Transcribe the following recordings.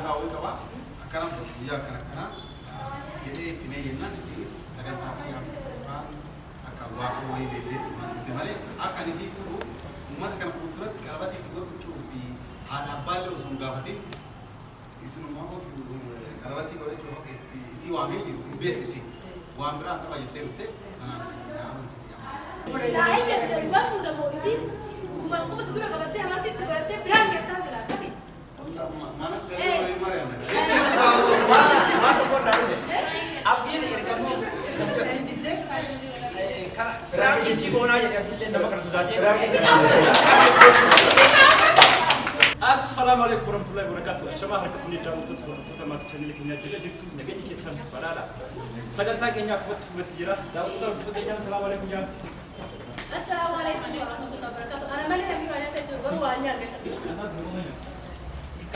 تاوي كبا أكرم تقولي أكرم jadi tinayna disis sagan tapi yang kan akawa ko bebe temale akan isi puru umat kan putrat kalabati tugo kufi hada balo sungafati isnu mo ko kalabati ko ko isi wame be isi wamra ka yete utte aman sisi dai ya babu da mo isi ma ko sudura kabate hamarti tugarate brand kerta sila kasi mana tele mare na abdiin ergamu ergamtotti didde kana raaki si goona jedhe abdiillee nama kana sodaatee assalamu alaykum warahmatullahi wabarakatuh shama harka funni daawwattoota hordoftoota maatii chaanelii keenyaa jala jirtu nageenyi keessan badhaadha sagantaa keenya akkubatti fudhatti jira daawwattoota hordoftoota keenyaa assalamu alaykum yaa assalamu alaykum warahmatullahi wabarakatuh ana mali hami waan ta'e garuu waan nyaata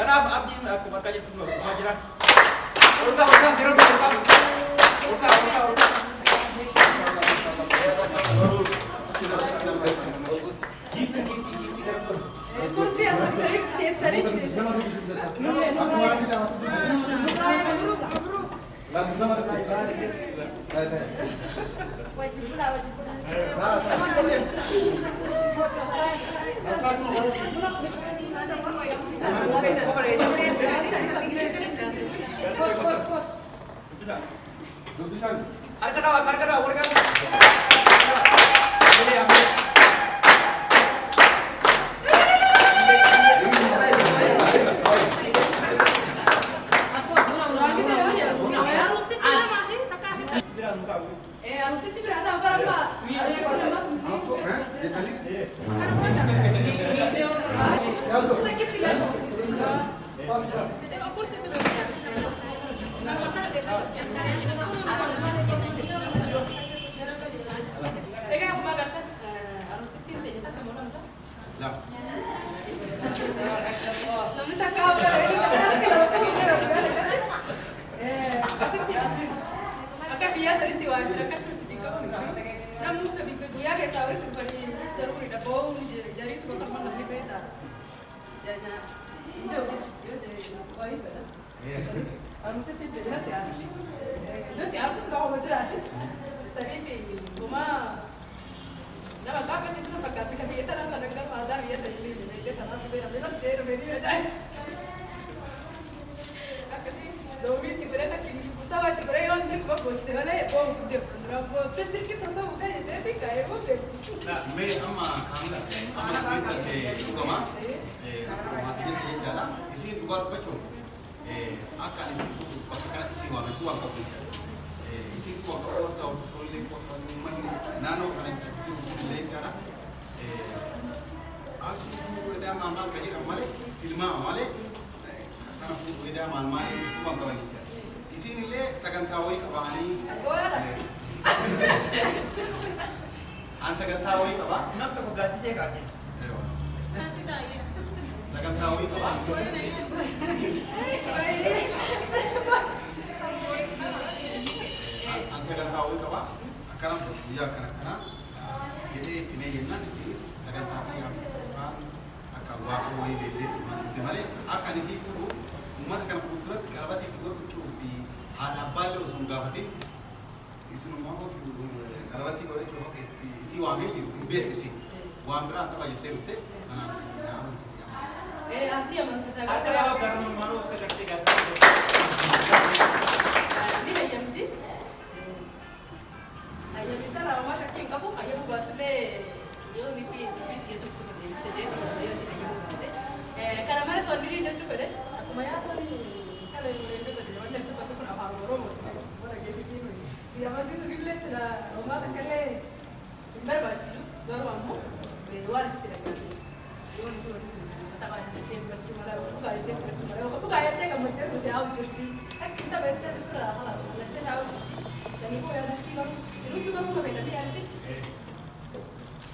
kanaaf abdiin akkuma argaa jirtu dhufaa jira Oka jero to oka gift kursi asal sarif tes sarif wajib pula bisa harga dawa warga ini ambil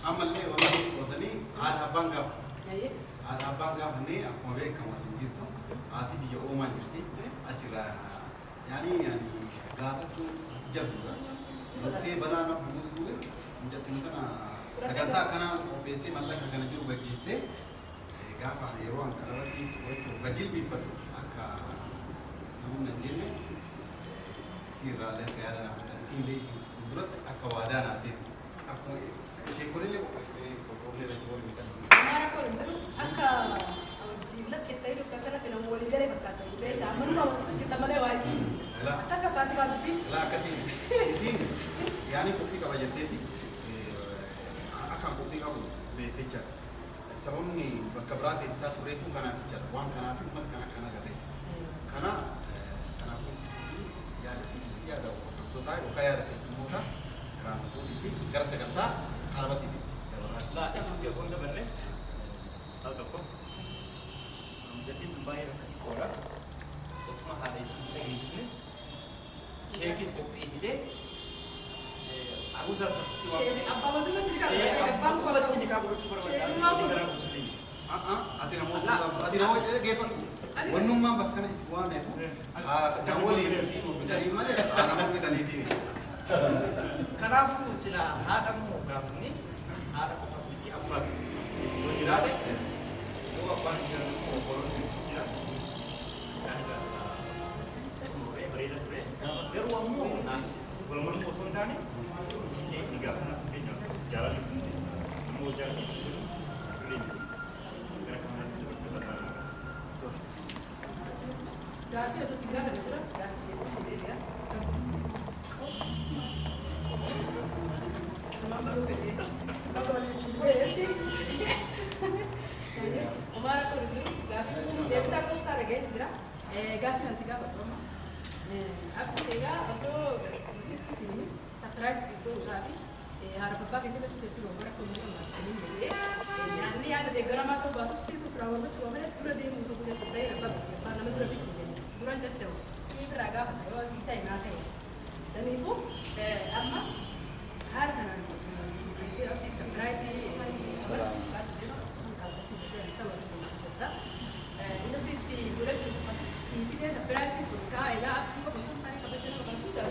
amallee wanti qootanii haadha abbaan gaafa. Haadha abbaan gaafa nee akkuma beekamu asin jirtu haati biyya oomaa jirti achirraa yaani gaafatu jabduudha. Murtee balaana buusuu mijattiin kana sagantaa kana qopheessee mallaqa kana jiru gaggeessee gaafa yeroo an qalabatti jechuun gajilbiifadhu akka يصير على كيانا نسين ليس درت أكوادا ناسين أكو شيء كل اللي بقصي كوبلي رجول مثلا ما راكور انتو أكا جيلت كتير تكتر تنام ولي ده بكتة بيت عمرو ما وصل كتير ماله وايسي لا كسر كاتي كاتي لا كسين يسين يعني كوبلي كواجتي أكا كوبلي كابو بيتجر سببني بكبرات السات وريتو كنا تجر وان كنا في مد كنا قبل كنا أنا كنت يا لسيدي يا دو توتاي وكيا ده اسمه كرام تقولي كراسة كنتا أنا بتيجي لا اسم يكون ده بره هذا كم مجدد باير كورا اسمه هذا اسم تجهيزه شيكيس بوبيس ده عروسة سستي أبا ما تقول تلك أبا ما أبا تيجي كابورو كبر ولا أدينا هو إيه جيفن ونوما بكنا إسبوعنا نقولي بسيط بدأي ما له أنا ما بدأني دي كرافو سلا هذا مو كافني هذا كفاسيتي أفاس إسبوعنا هو أبان جل هو كورون سلا سانجا سلا بريدة بريد كرو مو نا ولمن كوسون داني سيني نيجا بيجا جارا مو جارا سليم Gracias, eso sí, gracias, gracias. Omar aku itu, dia bisa aku usah lagi, jera. Gak nanti gak apa-apa. Aku tega, also ini surprise itu usahakan. Harap apa kita sudah tuh orang aku mau ini jadi. Yani ada de grama tuh bagus sih tuh perawan tuh cuma mereka sudah dia mau punya kita ya apa? Karena mereka sudah bikin. Duran jatuh. Ini beraga apa? Yo cerita yang ada. Dan ibu, amma har kan isi optik surprise ini itu sih si duran tuh pas si dia surprise itu kaya lah aku kok pasang tarik apa cara orang muda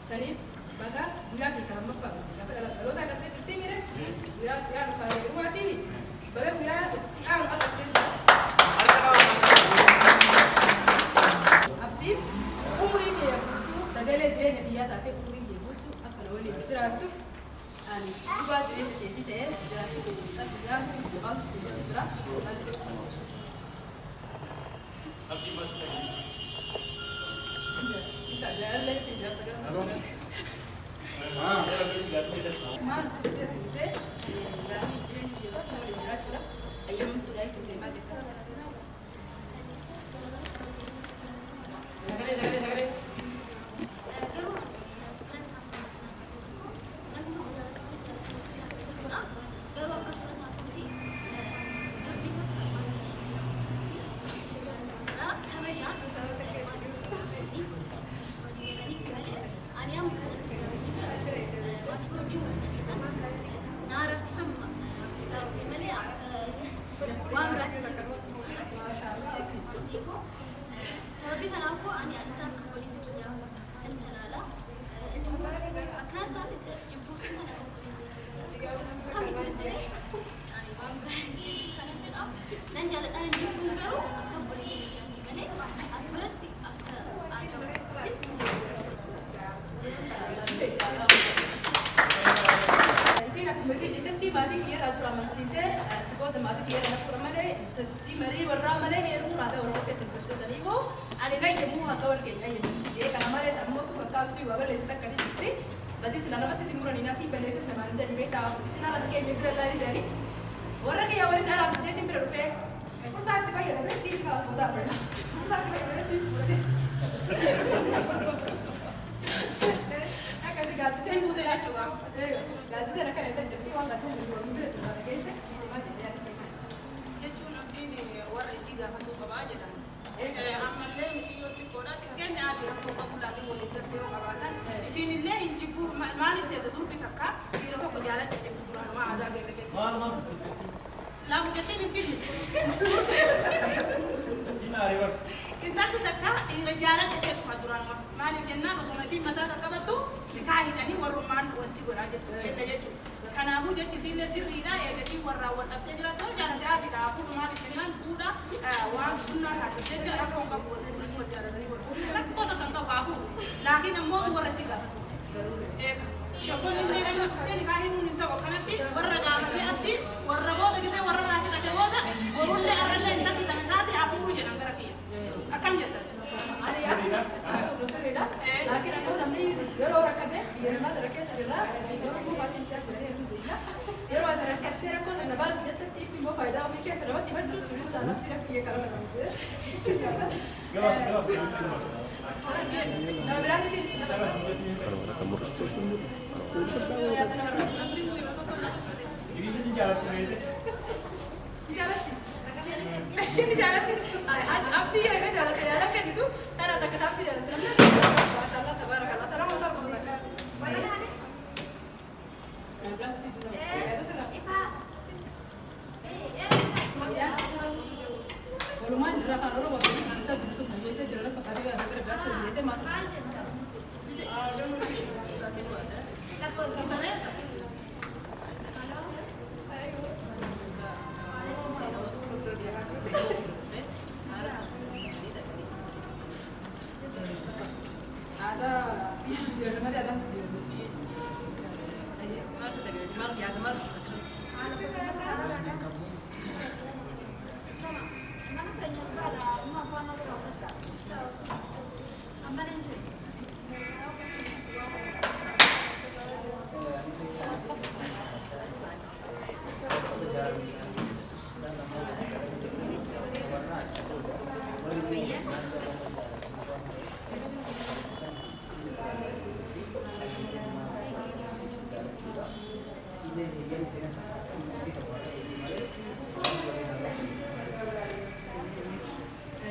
Sani, baga, bulan ni kalau apa? Dapat kalau tak ada cuti mire, bulan yang pada rumah TV, baru bulan yang agak cuti. Abdi, umur ini ya butuh, tak ada lagi dia tak ada umur ini butuh, apa lawan ini beratu, ani, dua jadi tes, beratu sudah bulan, bulan sudah beratu. Abdi masih. Kita jalan lagi jasa sekarang. Mana sih sih? Kami jadi siapa? Kami jelas sudah. Ayam tu dah sih macam tu. Sababi kanaafuu ani isaan kan polisii kiyyaa tan salaala inni akkaataan isa jibbuu sun kami tuntee ani waan kana jedha nan jaaladhaan jibbuun garuu akka polisii kiyyaati malee as biratti akka aadaattis Sina kumasi kita si mati kira ratu raman sise, cukup mati kira ratu raman deh, di mari warna mana yang rumah ada orang kes seperti salibo, ada naik jemu atau orang kaya jemu, dia kalau mari sama tu bakal tu ibu balik setak kali jadi, berarti selama mati singguran ini nasi balik selama jadi beta, sina lagi kayak jemu lari jadi, orang kaya orang dalam jadi berapa, aku saat itu kaya ada di kalau aku saat itu, aku saat itu kaya sih, ganti saya muda lah coba. Ganti saya nak kena jadi orang ganti muda muda tu lah. Saya cuma jadi ada macam. Jechuun abdiin warra isii gaafatuu qabaa jedhan. Ammallee mucayyooti koodhaa xiqqeen ati rakkoo qabu laatiin waliin gartee yoo qabaatan isinillee hin jibbuu maaliif seeta durbi takka dhiira tokko jaaladha jedhu duraanuma aadaa keenya keessa. Laamu jettiin hin dhimmi. Qinxaa وجارة كتير فدران ما نجينا وسمع سين متى كبتو نكاهي دني ورمان ولتي براجة كنا جتو كان أبو جت سين سيرنا يا جسي ورا وتبتدي جرا تو جانا جا في دافو ما نجينا بودا واسونا هتجي جرا كم كم وجارة دني ورا كوتا كم كفافو لكن أمو ورسيكا شكون اللي لما كتير كاهي ننتظر وكانتي ورا جامعة أنتي ورا بودا كذا ورا راجع كذا بودا ورولة أرلة أنت تتمساتي عفورو جنان كراكية أكمل جتات لكن أنا نمني يرو ركضه يرمى دركة سجلا يقولون مو فاتن سياسة يرو دركة ترى كون أنا بس جت تيجي مو فايدة ومي كيس لما تبى تروح تروح سالم ترى كيه كلام نعم برادي كيس جارتي أبدي أنا جارتي أنا كان itu ترى تكتب جارتي لما الله تبارك الله ترى ما تعرف ولا ولما جرى كانوا روح أنت تدرس من يسوع جرى لك كتابي هذا كده بس يسوع ما ada bisa jalan mana ada masa tadi mal ya mal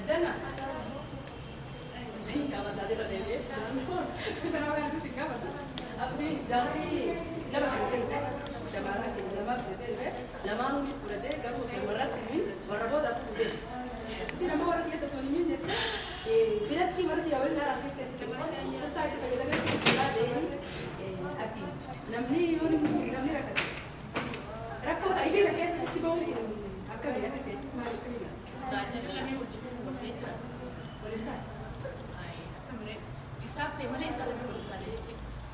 Jana. Singkat tadi dah deh. Kenapa kan singkat? Abdi jari lama kita Shabara kita lama kita lama nunggu surat je, kalau seberat ini berapa dah sudah. Si nama orang kita soalnya ni dia, bila ti berarti awal saya rasa kita saya kita kita kan kita deh, ati. Namni namni rakat. Rakot aja saya kasi si tiba akan dia kan. Belajar lagi untuk belajar. Boleh tak? Ay, kamera. Isap teh mana isap teh boleh tak?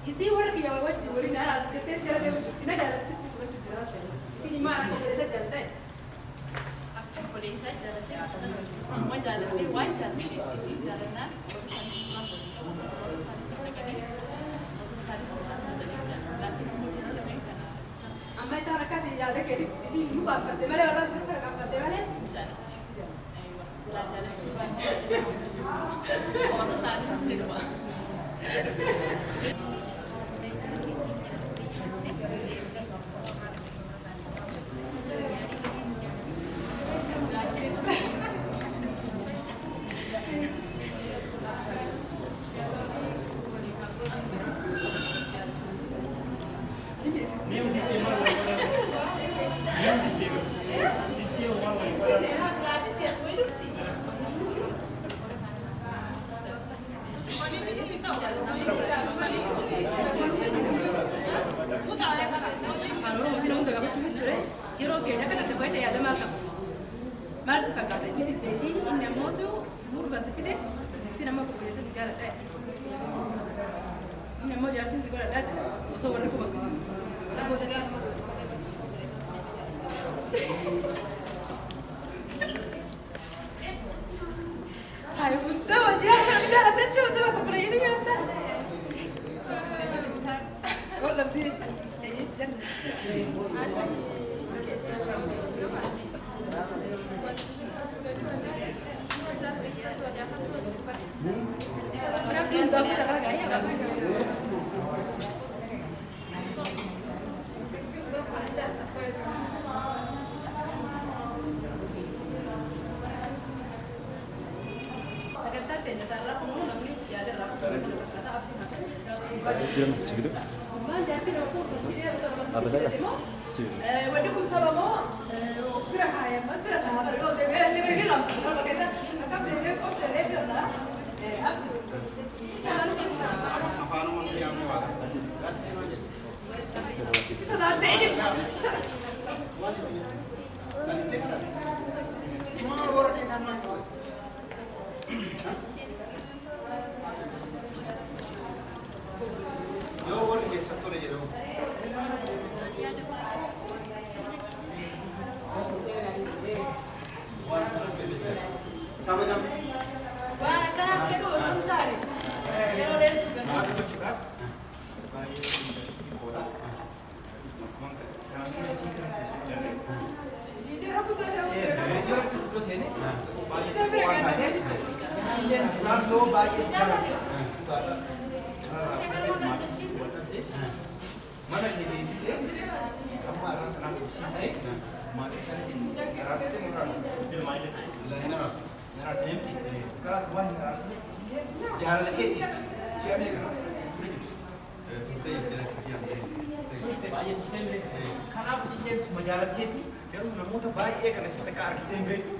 Isi orang kia awak boleh nak rasa kita jalan kita jalan kita boleh jalan saya. Isi ni mana aku boleh saja jalan. Aku boleh isap jalan teh. Amma jalan teh, wan jalan teh. Isi jalan na, urusan semua boleh. Urusan semua kan? Urusan semua boleh. Tapi kamu jalan lebih kan? Amma isara kati jalan kita isi lupa kati mana orang sekarang kati mana? Jalan. Aywa, sila jalan juga. Urusan semua. Segitu? Apa dah? Waduh, kalau mau, berapa ya? Berapa? Berapa? Lebih lama. Kalau kita akan beli kok lebih lama. Naannoo baay'ee si gaafate. Mana kee geessitee amma irraa kanaan tursiisee maatii sanitiin raarsitee muraasa. Ilaahinaraas. Naraasneemti karaas waan naraasne jaalalateeti si'a beekama sirrii Turtee jala kiyyaa baay'ee turtee kanaaf isin suma jaalatteeti garuu namoota baay'ee kana sitti akka argiteen beektu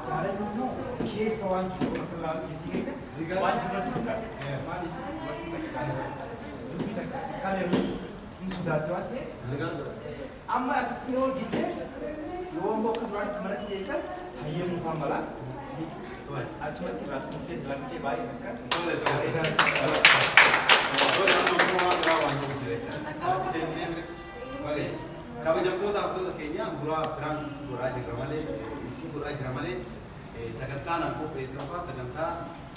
jaalalli immoo keessa waan jiru akka laalu keessi keessa waan jirratti fakkaata maaliif wanti takka kan dubbii takka kan yeroo hin sodaatte waan ta'eef amma asitti yoo jibbees yoo immoo akka duraatti manatti eegan hayyeemuu faan malaa achumatti irraa turtee silaamtee baay'ee kabajamtoota haftoota keenya dura biraan isii godhaa jirra malee isii godhaa jira malee sagantaa nan qopheessifaa sagantaa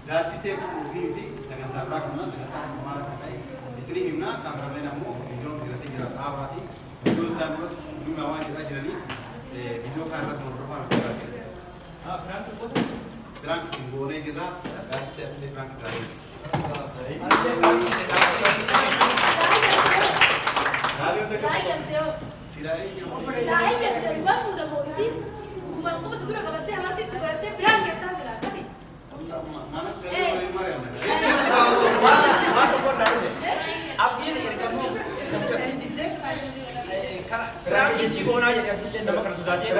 gaaddisee fuudhuu fi miti sagantaa biraa kanaa sagantaa maal akka ta'e isinii himnaa kaameraaleen ammoo viidiyoon diratee jira dhaabaati viidiyoo ittaan duratti dhimma waan jedhaa jiraniif viidiyoo kaan irratti hordofaa jira. Biraan isin goonee jirra gaaddisee illee biraan kitaalee. Abdiin ergamoo ergamtootatti diddee kana biraakii si goonaa jedhee abdiillee nama kana sodaatee